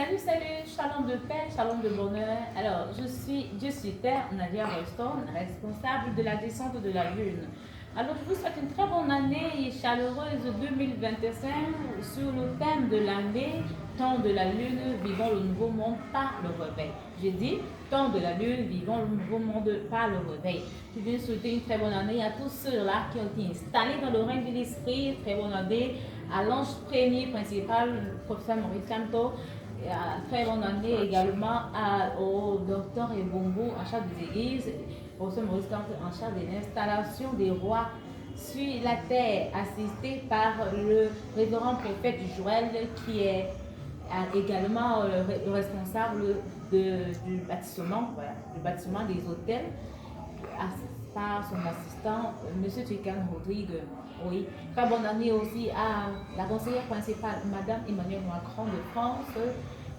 Salut, salut, shalom de paix, shalom de bonheur. Alors, je suis Dieu sur terre, Nadia Royston, responsable de la descente de la Lune. Alors, je vous souhaite une très bonne année chaleureuse 2025 sur le thème de l'année, temps de la Lune, vivons le nouveau monde par le réveil. J'ai dit, temps de la Lune, vivons le nouveau monde par le réveil. Je viens souhaiter une très bonne année à tous ceux-là qui ont été installés dans le règne de l'esprit. Très bonne année à l'ange premier principal, le professeur Maurice Camto. Et très bonne année également au docteur Ebombo en charge des églises, au professeur Maurice Camto en charge de l'installation des rois sur la terre, assisté par le révérend préfet du Joël qui est également le responsable du bâtiment, voilà, du bâtiment des hôtels, par son assistant, M. Tchikan Rodrigue. Oui. Très bonne année aussi à la conseillère principale, Madame Emmanuel Macron de France,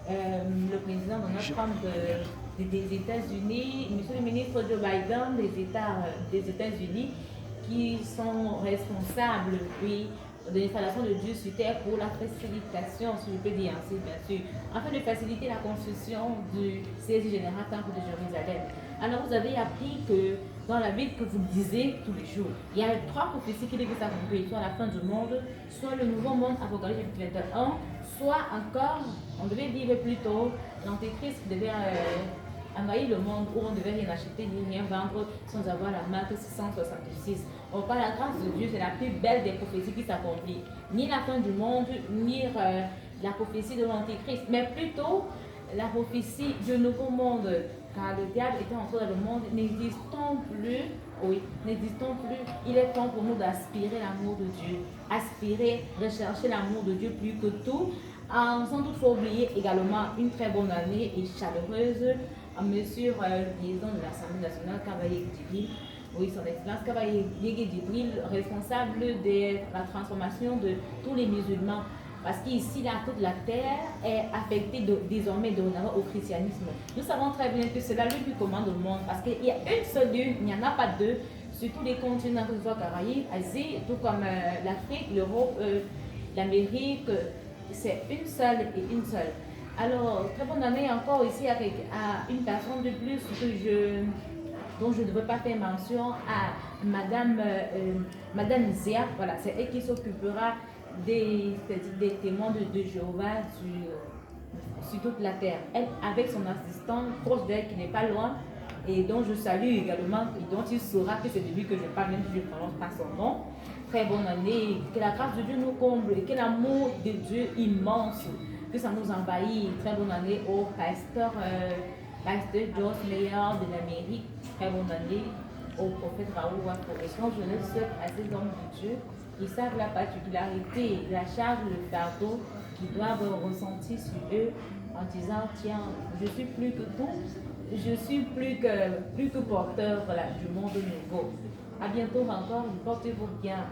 le président Donald Trump des États-Unis, Monsieur le ministre Joe Biden des États-Unis, qui sont responsables, oui, de l'installation de Dieu sur terre pour la facilitation, si je peux dire ainsi, bien sûr, afin de faciliter la construction du siège général Temple de Jérusalem. Alors, vous avez appris que dans la Bible que vous lisez tous les jours, il y a trois prophéties qui devaient s'accomplir, soit la fin du monde, soit le nouveau monde, Apocalypse 21, soit encore, on devait dire plutôt, l'Antéchrist qui devait envahir le monde où on ne devait rien acheter ni rien vendre sans avoir la marque 666. Or, par la grâce de Dieu, c'est la plus belle des prophéties qui s'accomplit. Ni la fin du monde, ni la prophétie de l'Antéchrist, mais plutôt la prophétie du nouveau monde. Car le diable étant entré dans le monde, n'existons plus, oui, n'existons plus. Il est temps pour nous d'aspirer l'amour de Dieu, aspirer, rechercher l'amour de Dieu plus que tout. Sans toutefois oublier également une très bonne année et chaleureuse à Monsieur le président de l'Assemblée nationale, Cavalier Djibril, oui, son excellence Cavalier Djibril, responsable de la transformation de tous les musulmans. Parce qu'ici, toute la terre est affectée désormais au christianisme. Nous savons très bien que c'est la lui qui commande le monde. Parce qu'il y a une seule Dieu, il n'y en a pas deux. Sur tous les continents, que ce soit Caraïbes, Asie, tout comme l'Afrique, l'Europe, l'Amérique, c'est une seule et une seule. Alors, très bonne année encore ici avec une personne de plus dont je ne veux pas faire mention, à Madame Zia. Voilà, c'est elle qui s'occupera des témoins de Jéhovah sur toute la terre. Elle, avec son assistant proche d'elle qui n'est pas loin et dont je salue également et dont il saura que c'est de lui que je parle, même si je ne prononce pas son nom. Très bonne année, que la grâce de Dieu nous comble et que l'amour de Dieu immense, que ça nous envahit. Très bonne année au pasteur Joss Meyer de l'Amérique. Très bonne année au prophète Raoul Wako. Et quand je le souhaite à ces hommes de Dieu, ils savent la particularité, la charge, le fardeau qu'ils doivent ressentir sur eux en disant, tiens, je suis plus que tout, je suis plus que porteur, voilà, du monde nouveau. À bientôt encore, portez-vous bien.